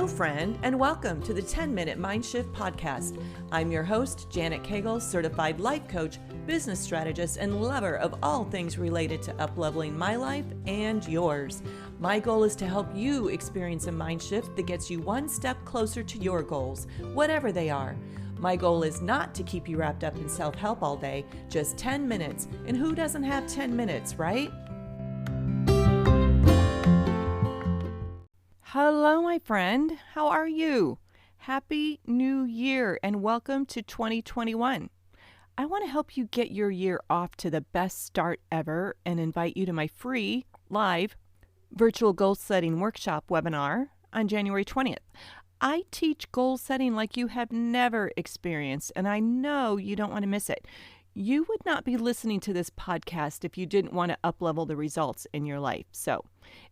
Hello, friend, and welcome to the 10-Minute Mind Shift Podcast. I'm your host, Janet Cagle, certified life coach, business strategist, and lover of all things related to up-leveling my life and yours. My goal is to help you experience a mind shift that gets you one step closer to your goals, whatever they are. My goal is not to keep you wrapped up in self-help all day, just 10 minutes. And who doesn't have 10 minutes, right? Hello, my friend. How are you? Happy New Year and welcome to 2021. I want to help you get your year off to the best start ever and invite you to my free, live, virtual goal setting workshop webinar on January 20th. I teach goal setting like you have never experienced, and I know you don't want to miss it. You would not be listening to this podcast if you didn't want to up-level the results in your life. So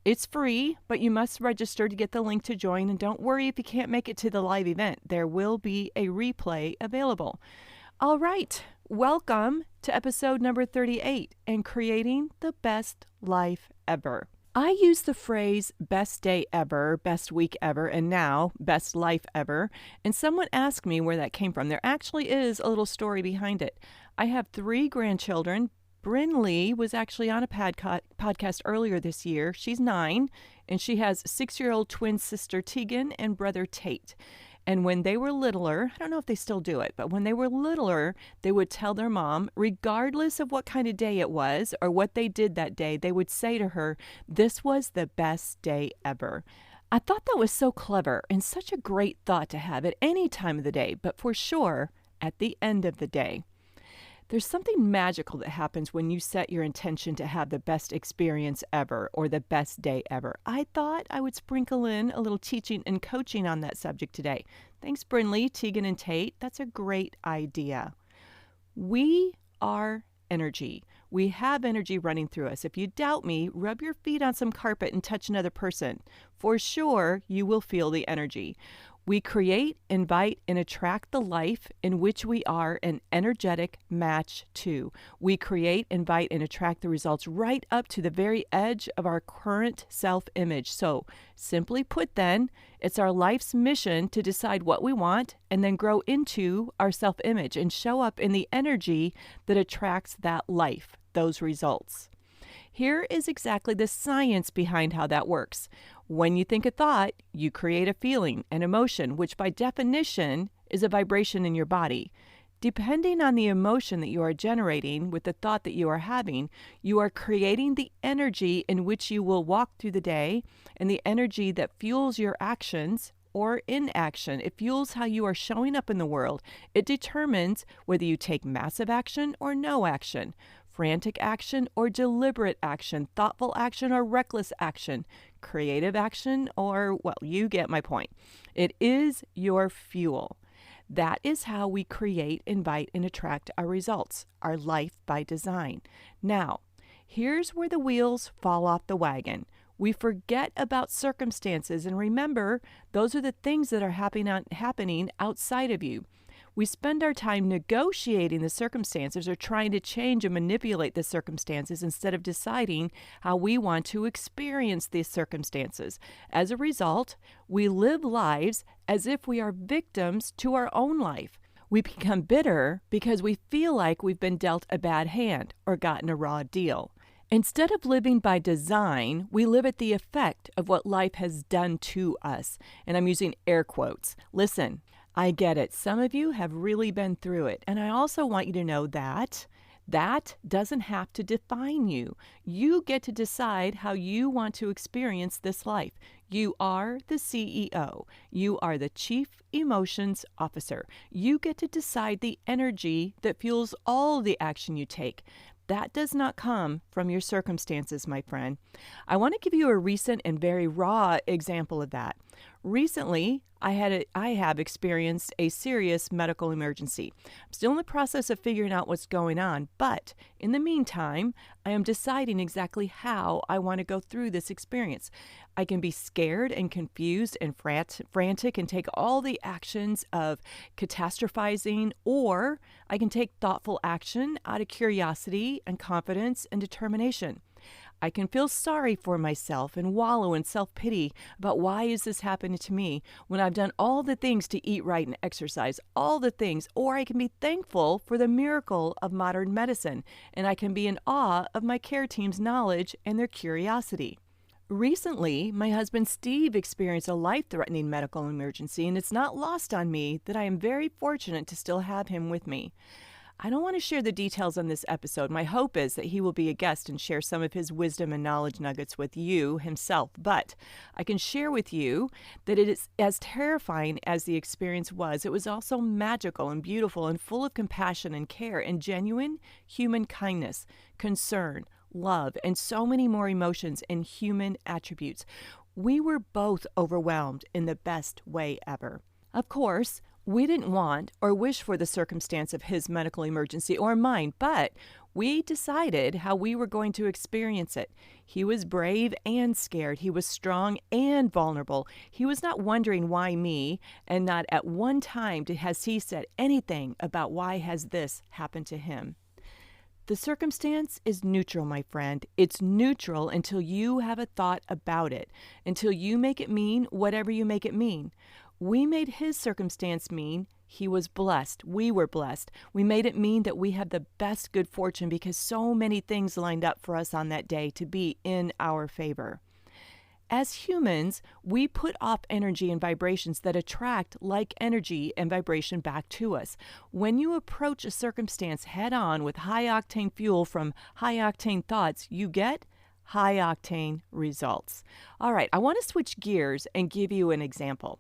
it's free, but you must register to get the link to join. And don't worry if you can't make it to the live event. There will be a replay available. All right, welcome to episode number 38 and creating the best life ever. I use the phrase best day ever, best week ever, and now best life ever. And someone asked me where that came from. There actually is a little story behind it. I have 3 grandchildren. Bryn Lee was actually on a podcast earlier this year. She's 9, and she has 6-year-old twin sister Tegan and brother Tate. And when they were littler, I don't know if they still do it, but when they were littler, they would tell their mom, regardless of what kind of day it was or what they did that day, they would say to her, "This was the best day ever." I thought that was so clever and such a great thought to have at any time of the day, but for sure at the end of the day. There's something magical that happens when you set your intention to have the best experience ever or the best day ever. I thought I would sprinkle in a little teaching and coaching on that subject today. Thanks, Bryn Lee, Tegan, and Tate. That's a great idea. We are energy. We have energy running through us. If you doubt me, rub your feet on some carpet and touch another person. For sure, you will feel the energy. We create, invite, and attract the life in which we are an energetic match to. We create, invite, and attract the results right up to the very edge of our current self-image. So, simply put then, it's our life's mission to decide what we want and then grow into our self-image and show up in the energy that attracts that life, those results. Here is exactly the science behind how that works. When you think a thought, you create a feeling, an emotion, which by definition is a vibration in your body. Depending on the emotion that you are generating with the thought that you are having, you are creating the energy in which you will walk through the day and the energy that fuels your actions or inaction. It fuels how you are showing up in the world. It determines whether you take massive action or no action, frantic action or deliberate action, thoughtful action or reckless action, creative action or, well, you get my point. It is your fuel. That is how we create, invite, and attract our results, our life by design. Now, here's where the wheels fall off the wagon. We forget about circumstances, and remember, those are the things that are happening outside of you. We spend our time negotiating the circumstances or trying to change and manipulate the circumstances instead of deciding how we want to experience these circumstances. As a result, we live lives as if we are victims to our own life. We become bitter because we feel like we've been dealt a bad hand or gotten a raw deal. Instead of living by design, we live at the effect of what life has done to us. And I'm using air quotes. Listen, I get it. Some of you have really been through it. And I also want you to know that that doesn't have to define you. You get to decide how you want to experience this life. You are the CEO. You are the Chief Emotions Officer. You get to decide the energy that fuels all the action you take. That does not come from your circumstances, my friend. I want to give you a recent and very raw example of that. Recently, I have experienced a serious medical emergency. I'm still in the process of figuring out what's going on, but in the meantime, I am deciding exactly how I want to go through this experience. I can be scared and confused and frantic and take all the actions of catastrophizing, or I can take thoughtful action out of curiosity and confidence and determination. I can feel sorry for myself and wallow in self-pity about why is this happening to me when I've done all the things to eat right and exercise, all the things, or I can be thankful for the miracle of modern medicine, and I can be in awe of my care team's knowledge and their curiosity. Recently, my husband Steve experienced a life-threatening medical emergency, and it's not lost on me that I am very fortunate to still have him with me. I don't want to share the details on this episode. My hope is that he will be a guest and share some of his wisdom and knowledge nuggets with you himself. But I can share with you that it is as terrifying as the experience was. It was also magical and beautiful and full of compassion and care and genuine human kindness, concern, love, and so many more emotions and human attributes. We were both overwhelmed in the best way ever. Of course, we didn't want or wish for the circumstance of his medical emergency or mine, but we decided how we were going to experience it. He was brave and scared. He was strong and vulnerable. He was not wondering why me, and not at one time has he said anything about why has this happened to him. The circumstance is neutral, my friend. It's neutral until you have a thought about it, until you make it mean whatever you make it mean. We made his circumstance mean he was blessed. We were blessed. We made it mean that we had the best good fortune because so many things lined up for us on that day to be in our favor. As humans, we put off energy and vibrations that attract like energy and vibration back to us. When you approach a circumstance head on with high-octane fuel from high-octane thoughts, you get high-octane results. All right, I want to switch gears and give you an example.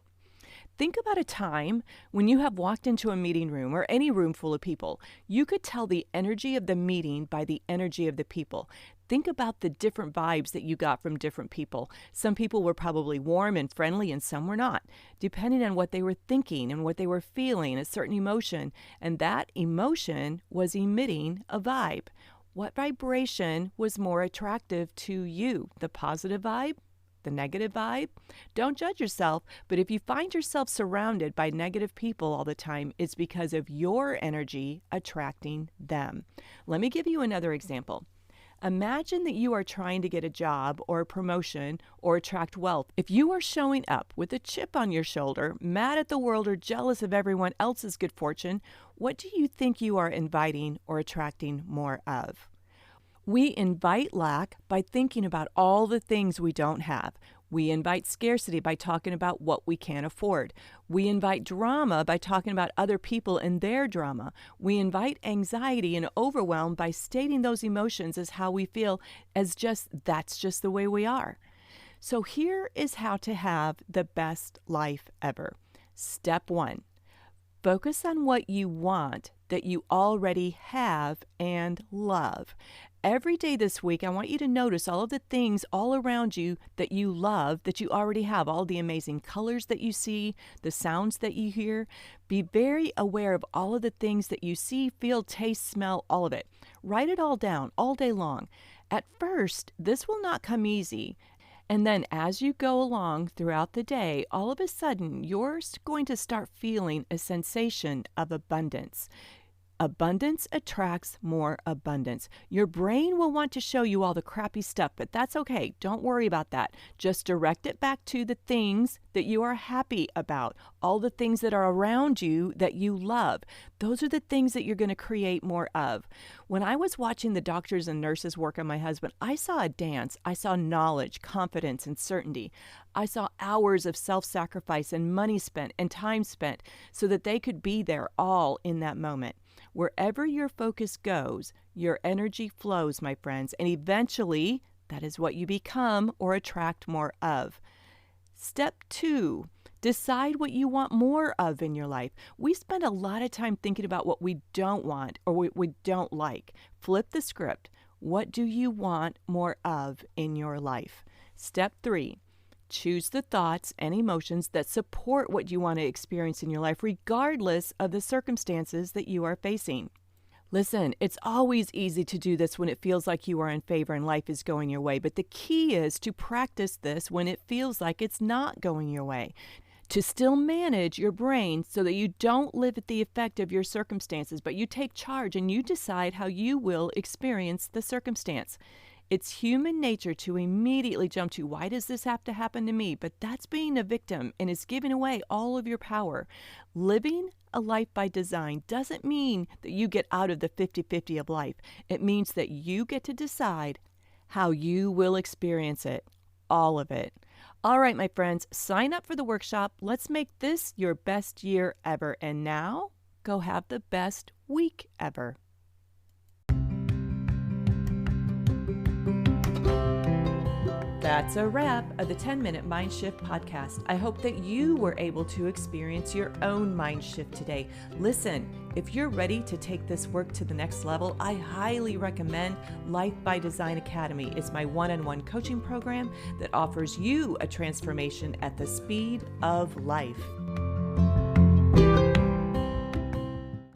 Think about a time when you have walked into a meeting room or any room full of people. You could tell the energy of the meeting by the energy of the people. Think about the different vibes that you got from different people. Some people were probably warm and friendly and some were not, depending on what they were thinking and what they were feeling, a certain emotion. And that emotion was emitting a vibe. What vibration was more attractive to you? The positive vibe? The negative vibe? Don't judge yourself, but if you find yourself surrounded by negative people all the time, it's because of your energy attracting them. Let me give you another example. Imagine that you are trying to get a job or a promotion or attract wealth. If you are showing up with a chip on your shoulder, mad at the world or jealous of everyone else's good fortune, what do you think you are inviting or attracting more of? We invite lack by thinking about all the things we don't have. We invite scarcity by talking about what we can't afford. We invite drama by talking about other people and their drama. We invite anxiety and overwhelm by stating those emotions as how we feel, as that's just the way we are. So here is how to have the best life ever. Step 1. Focus on what you want that you already have and love. Every day this week, I want you to notice all of the things all around you that you love, that you already have, all the amazing colors that you see, the sounds that you hear. Be very aware of all of the things that you see, feel, taste, smell, all of it. Write it all down all day long. At first, this will not come easy. And then as you go along throughout the day, all of a sudden, you're going to start feeling a sensation of abundance. Abundance attracts more abundance. Your brain will want to show you all the crappy stuff, but that's okay. Don't worry about that. Just direct it back to the things that you are happy about, all the things that are around you that you love. Those are the things that you're going to create more of. When I was watching the doctors and nurses work on my husband, I saw a dance. I saw knowledge, confidence, and certainty. I saw hours of self-sacrifice and money spent and time spent so that they could be there all in that moment. Wherever your focus goes, your energy flows, my friends, and eventually that is what you become or attract more of. Step 2, decide what you want more of in your life. We spend a lot of time thinking about what we don't want or what we don't like. Flip the script. What do you want more of in your life? Step 3, choose the thoughts and emotions that support what you want to experience in your life, regardless of the circumstances that you are facing. Listen, it's always easy to do this when it feels like you are in favor and life is going your way, but the key is to practice this when it feels like it's not going your way. To still manage your brain so that you don't live at the effect of your circumstances, but you take charge and you decide how you will experience the circumstance. It's human nature to immediately jump to, why does this have to happen to me? But that's being a victim and is giving away all of your power. Living a life by design doesn't mean that you get out of the 50-50 of life. It means that you get to decide how you will experience it, all of it. All right, my friends, sign up for the workshop. Let's make this your best year ever. And now, go have the best week ever. That's a wrap of the 10-Minute Mind Shift podcast. I hope that you were able to experience your own mind shift today. Listen, if you're ready to take this work to the next level, I highly recommend Life by Design Academy. It's my one-on-one coaching program that offers you a transformation at the speed of life.